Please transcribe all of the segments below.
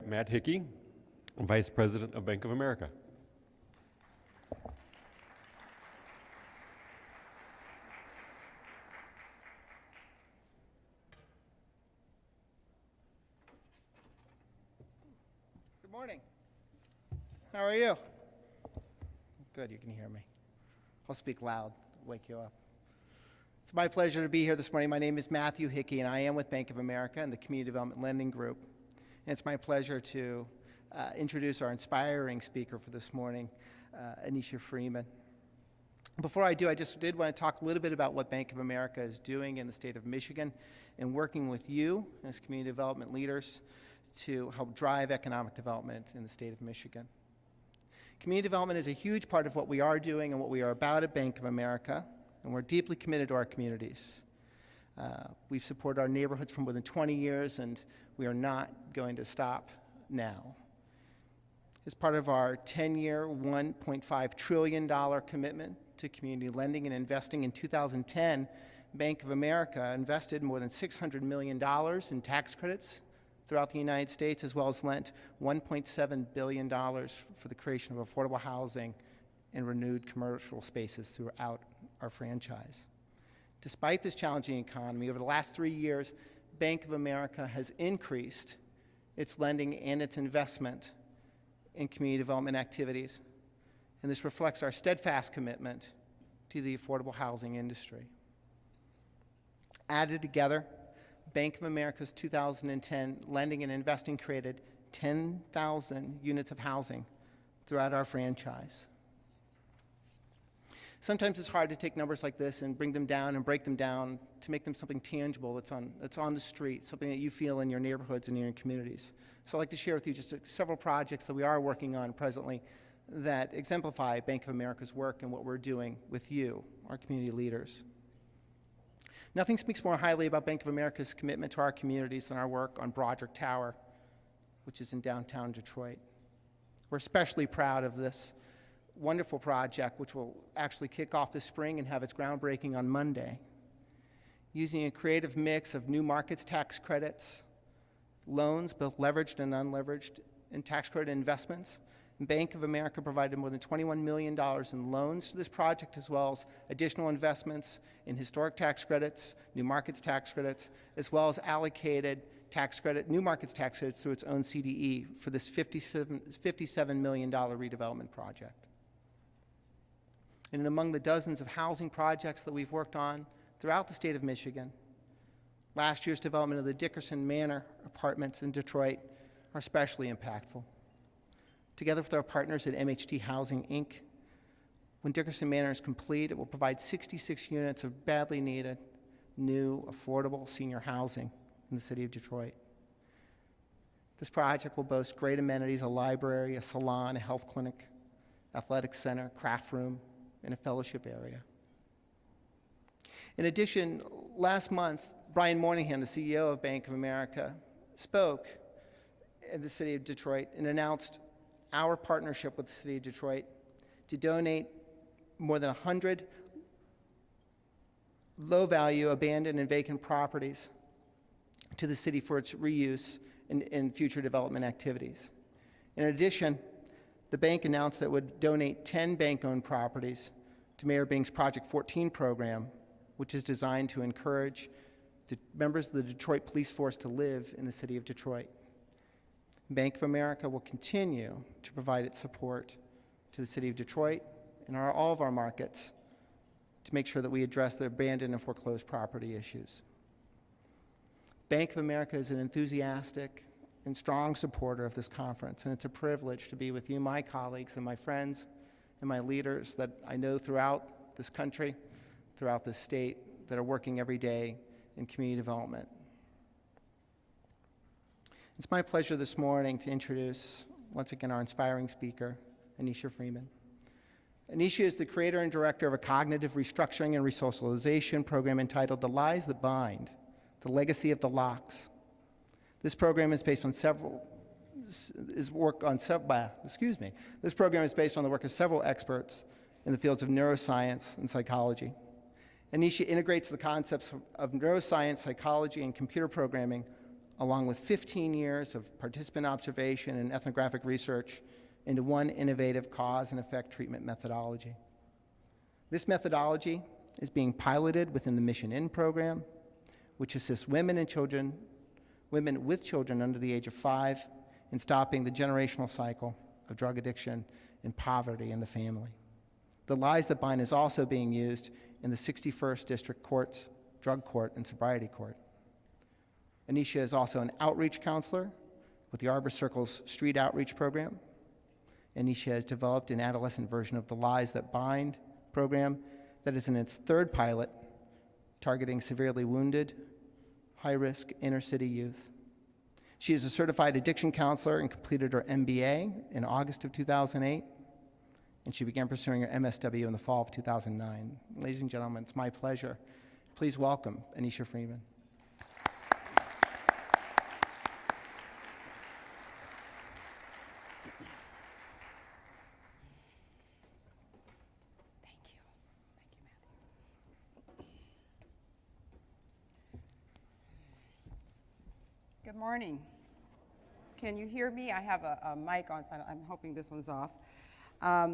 Matt Hickey, Vice President of Bank of America. Good morning. How are you? Good, you can hear me. I'll speak loud, wake you up. It's my pleasure to be here this morning. My name is Matthew Hickey, and I am with Bank of America and the Community Development Lending Group. And it's my pleasure to introduce our inspiring speaker for this morning, Anisha Freeman. Before I do, I just did want to talk a little bit about what Bank of America is doing in the state of Michigan and working with you as community development leaders to help drive economic development in the state of Michigan. Community development is a huge part of what we are doing and what we are about at Bank of America, and we're deeply committed to our communities. We've supported our neighborhoods for more than 20 years, and we are not going to stop now. As part of our 10-year, $1.5 trillion commitment to community lending and investing in 2010, Bank of America invested more than $600 million in tax credits throughout the United States, as well as lent $1.7 billion for the creation of affordable housing and renewed commercial spaces throughout our franchise. Despite this challenging economy, over the last 3 years, Bank of America has increased its lending and its investment in community development activities, and this reflects our steadfast commitment to the affordable housing industry. Added together, Bank of America's 2010 lending and investing created 10,000 units of housing throughout our franchise. Sometimes it's hard to take numbers like this and bring them down and break them down to make them something tangible that's on the street, something that you feel in your neighborhoods and in your communities. So I'd like to share with you just several projects that we are working on presently that exemplify Bank of America's work and what we're doing with you, our community leaders. Nothing speaks more highly about Bank of America's commitment to our communities than our work on Broderick Tower, which is in downtown Detroit. We're especially proud of this wonderful project, which will actually kick off this spring and have its groundbreaking on Monday. Using a creative mix of new markets tax credits, loans, both leveraged and unleveraged, and tax credit investments, Bank of America provided more than $21 million in loans to this project, as well as additional investments in historic tax credits, new markets tax credits, as well as allocated tax credit, new markets tax credits through its own CDE for this $57 million redevelopment project. And among the dozens of housing projects that we've worked on throughout the state of Michigan, last year's development of the Dickerson Manor apartments in Detroit are especially impactful. Together with our partners at MHT Housing, Inc., when Dickerson Manor is complete, it will provide 66 units of badly needed, new, affordable senior housing in the city of Detroit. This project will boast great amenities, a library, a salon, a health clinic, athletic center, craft room, and a fellowship area. In addition, last month, Brian Moynihan, the CEO of Bank of America, spoke in the city of Detroit and announced our partnership with the city of Detroit to donate more than 100 low-value, abandoned, and vacant properties to the city for its reuse in future development activities. In addition, the bank announced that it would donate 10 bank-owned properties to Mayor Bing's Project 14 program, which is designed to encourage the members of the Detroit Police Force to live in the city of Detroit. Bank of America will continue to provide its support to the city of Detroit and all of our markets to make sure that we address the abandoned and foreclosed property issues. Bank of America is an enthusiastic and strong supporter of this conference, and it's a privilege to be with you, my colleagues and my friends and my leaders that I know throughout this country, throughout this state, that are working every day in community development. It's my pleasure this morning to introduce, once again, our inspiring speaker, Anisha Freeman. Anisha is the creator and director of a cognitive restructuring and resocialization program entitled The Lies That Bind, The Legacy of the Locks. This program is based on This program is based on the work of several experts in the fields of neuroscience and psychology. Anisha integrates the concepts of neuroscience, psychology, and computer programming along with 15 years of participant observation and ethnographic research into one innovative cause and effect treatment methodology. This methodology is being piloted within the Mission In program, which assists women with children under the age of 5 in stopping the generational cycle of drug addiction and poverty in the family. The Lies That Bind is also being used in the 61st District Court's Drug Court and Sobriety Court. Anisha is also an outreach counselor with the Arbor Circle's Street Outreach Program. Anisha has developed an adolescent version of the Lies That Bind program that is in its third pilot, targeting severely wounded, high-risk inner-city youth. She is a certified addiction counselor and completed her MBA in August of 2008, and she began pursuing her MSW in the fall of 2009. Ladies and gentlemen, it's my pleasure. Please welcome Anisha Freeman. Good morning. Can you hear me? I have a mic on, so I'm hoping this one's off. I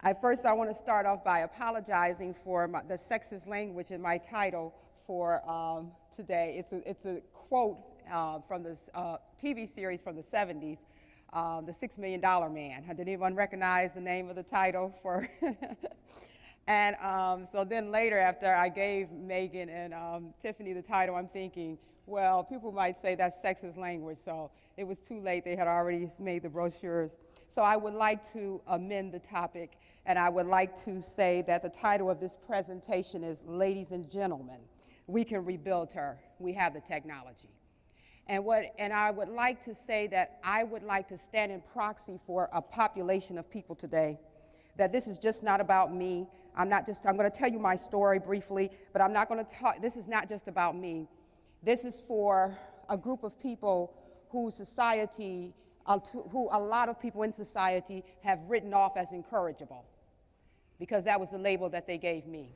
want to start off by apologizing for the sexist language in my title for today. It's a quote from this TV series from the 70s, The $6 Million Man. Did anyone recognize the name of the title for? And so then later, after I gave Megan and Tiffany the title, I'm thinking, well, people might say that's sexist language, so it was too late. They had already made the brochures. So I would like to amend the topic, and I would like to say that the title of this presentation is Ladies and Gentlemen, We Can Rebuild Her. We have the technology. And I would like to say that I would like to stand in proxy for a population of people today, that this is just not about me. I'm going to tell you my story briefly, but I'm not going to talk, this is not just about me. This is for a group of people whose society, who a lot of people in society have written off as incorrigible, because that was the label that they gave me.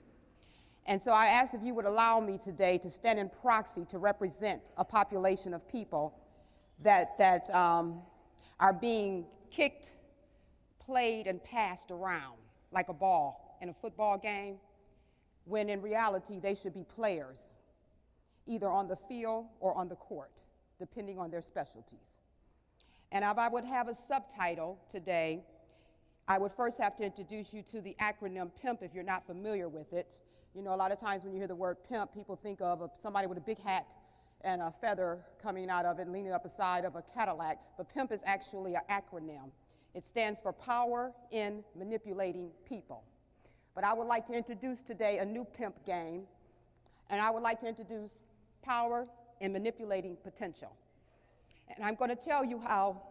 And so I asked if you would allow me today to stand in proxy to represent a population of people that are being kicked, played, and passed around like a ball in a football game, when in reality they should be players, either on the field or on the court, depending on their specialties. And if I would have a subtitle today, I would first have to introduce you to the acronym PIMP if you're not familiar with it. You know, a lot of times when you hear the word pimp, people think of somebody with a big hat and a feather coming out of it, leaning up the side of a Cadillac, but PIMP is actually an acronym. It stands for Power in Manipulating People. But I would like to introduce today a new PIMP game, and I would like to introduce Power in Manipulating Potential. And I'm going to tell you how,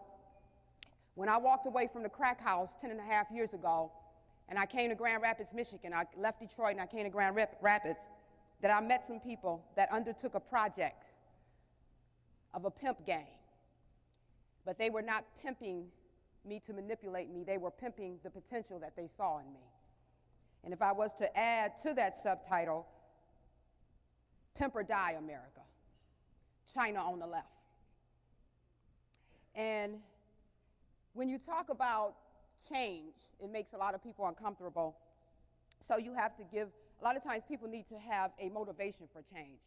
when I walked away from the crack house 10 and a half years ago, and I came to Grand Rapids, Michigan, I left Detroit and I came to Grand Rapids, that I met some people that undertook a project of a pimp gang. But they were not pimping me to manipulate me, they were pimping the potential that they saw in me. And if I was to add to that subtitle, Pimp or Die America, China on the left. And when you talk about change, it makes a lot of people uncomfortable. So you have to give, a lot of times people need to have a motivation for change.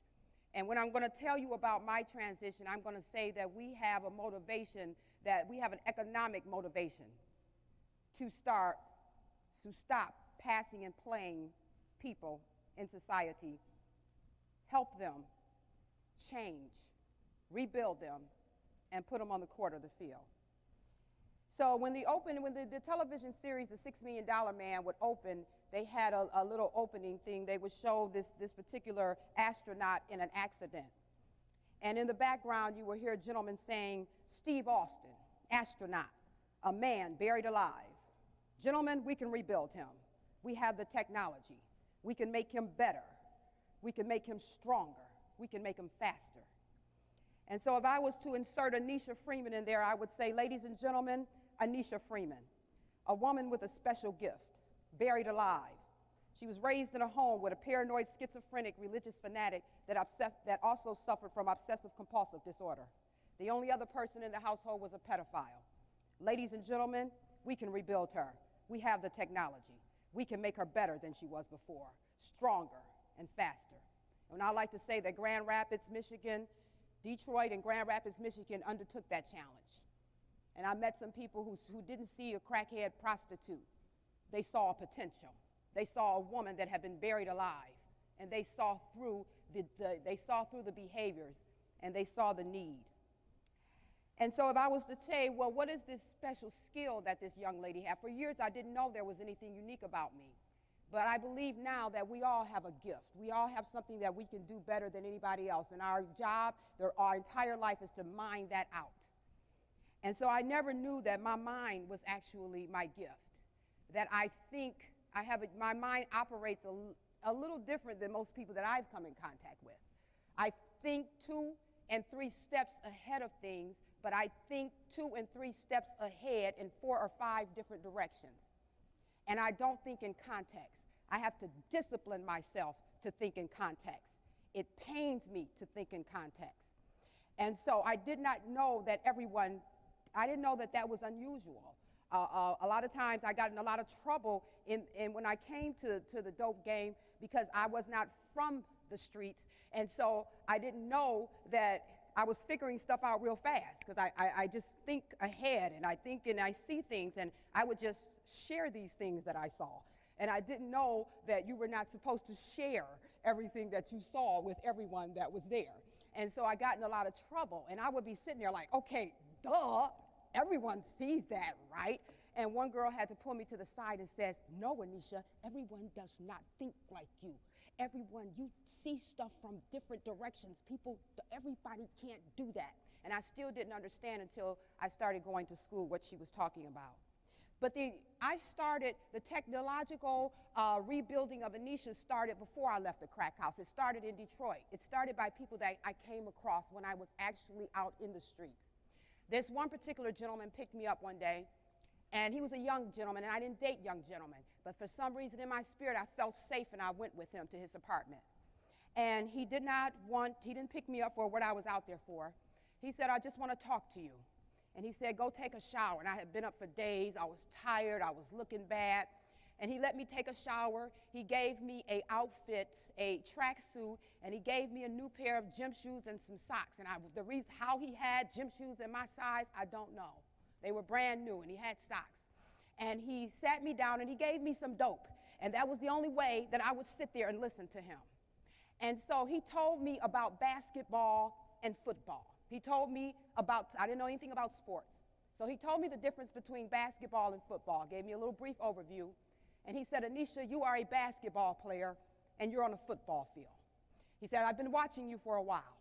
And when I'm going to tell you about my transition, I'm going to say that we have a motivation, that we have an economic motivation to stop passing and playing people in society, help them change, rebuild them, and put them on the court of the field. So when the television series, The $6 Million Man, would open, they had a little opening thing. They would show this particular astronaut in an accident. And in the background, you will hear a gentleman saying, Steve Austin, astronaut, a man buried alive. Gentlemen, we can rebuild him. We have the technology. We can make him better. We can make him stronger. We can make him faster. And so if I was to insert Anisha Freeman in there, I would say, ladies and gentlemen, Anisha Freeman, a woman with a special gift, buried alive. She was raised in a home with a paranoid, schizophrenic, religious fanatic that also suffered from obsessive-compulsive disorder. The only other person in the household was a pedophile. Ladies and gentlemen, we can rebuild her. We have the technology. We can make her better than she was before, stronger and faster. And I like to say that Grand Rapids, Michigan, Detroit and Grand Rapids, Michigan undertook that challenge. And I met some people who didn't see a crackhead prostitute. They saw a potential. They saw a woman that had been buried alive, and they saw through the behaviors, and they saw the need. And so if I was to say, well, what is this special skill that this young lady had? For years, I didn't know there was anything unique about me. But I believe now that we all have a gift. We all have something that we can do better than anybody else. And our job, our entire life, is to mine that out. And so I never knew that my mind was actually my gift. That I think my mind operates a little different than most people that I've come in contact with. I think 2 and 3 steps ahead of things, but I think 2 and 3 steps ahead in 4 or 5 different directions. And I don't think in context. I have to discipline myself to think in context. It pains me to think in context. And so I did not know that I didn't know that that was unusual. A lot of times I got in a lot of trouble when I came to the dope game because I was not from the streets. And so I didn't know that I was figuring stuff out real fast because I just think ahead and I think and I see things and I would just share these things that I saw. And I didn't know that you were not supposed to share everything that you saw with everyone that was there. And so I got in a lot of trouble and I would be sitting there like, okay, duh, everyone sees that, right? And one girl had to pull me to the side and says, no, Anisha, everyone does not think like you. Everyone, you see stuff from different directions. Everybody can't do that. And I still didn't understand until I started going to school what she was talking about. But the technological rebuilding of Anisha started before I left the crack house. It started in Detroit. It started by people that I came across when I was actually out in the streets. This one particular gentleman picked me up one day, and he was a young gentleman, and I didn't date young gentlemen. But for some reason in my spirit, I felt safe, and I went with him to his apartment. And he didn't pick me up for what I was out there for. He said, I just want to talk to you. And he said, go take a shower. And I had been up for days. I was tired. I was looking bad. And he let me take a shower. He gave me an outfit, a tracksuit, and he gave me a new pair of gym shoes and some socks. And the reason how he had gym shoes in my size, I don't know. They were brand new, and he had socks. And he sat me down, and he gave me some dope. And that was the only way that I would sit there and listen to him. And so he told me about basketball and football. He told me I didn't know anything about sports. So he told me the difference between basketball and football, gave me a little brief overview. And he said, Anisha, you are a basketball player, and you're on a football field. He said, I've been watching you for a while.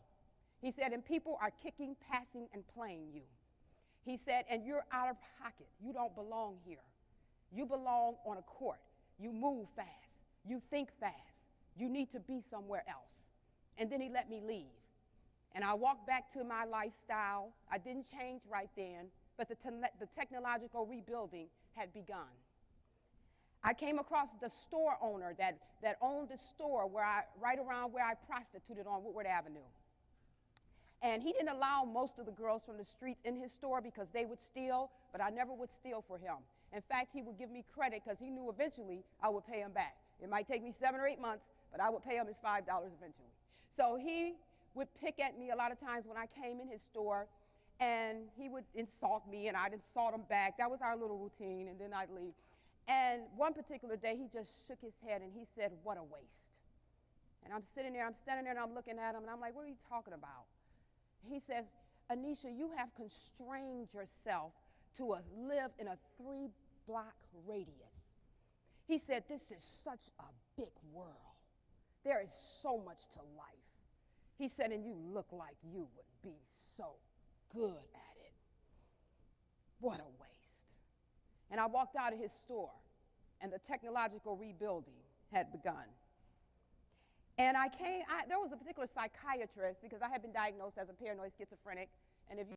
He said, and people are kicking, passing, and playing you. He said, and you're out of pocket. You don't belong here. You belong on a court. You move fast. You think fast. You need to be somewhere else. And then he let me leave. And I walked back to my lifestyle. I didn't change right then, but the technological rebuilding had begun. I came across the store owner that owned the store right around where I prostituted on Woodward Avenue. And he didn't allow most of the girls from the streets in his store because they would steal, but I never would steal for him. In fact, he would give me credit because he knew eventually I would pay him back. It might take me 7 or 8 months, but I would pay him his $5 eventually. So he would pick at me a lot of times when I came in his store, and he would insult me, and I'd insult him back. That was our little routine, and then I'd leave. And one particular day, he just shook his head, and he said, what a waste. And I'm standing there, and I'm looking at him, and I'm like, what are you talking about? He says, Anisha, you have constrained yourself to live in a 3-block radius. He said, this is such a big world. There is so much to life. He said, and you look like you would be so good at it. What a waste. And I walked out of his store, and the technological rebuilding had begun. And there was a particular psychiatrist, because I had been diagnosed as a paranoid schizophrenic, and if you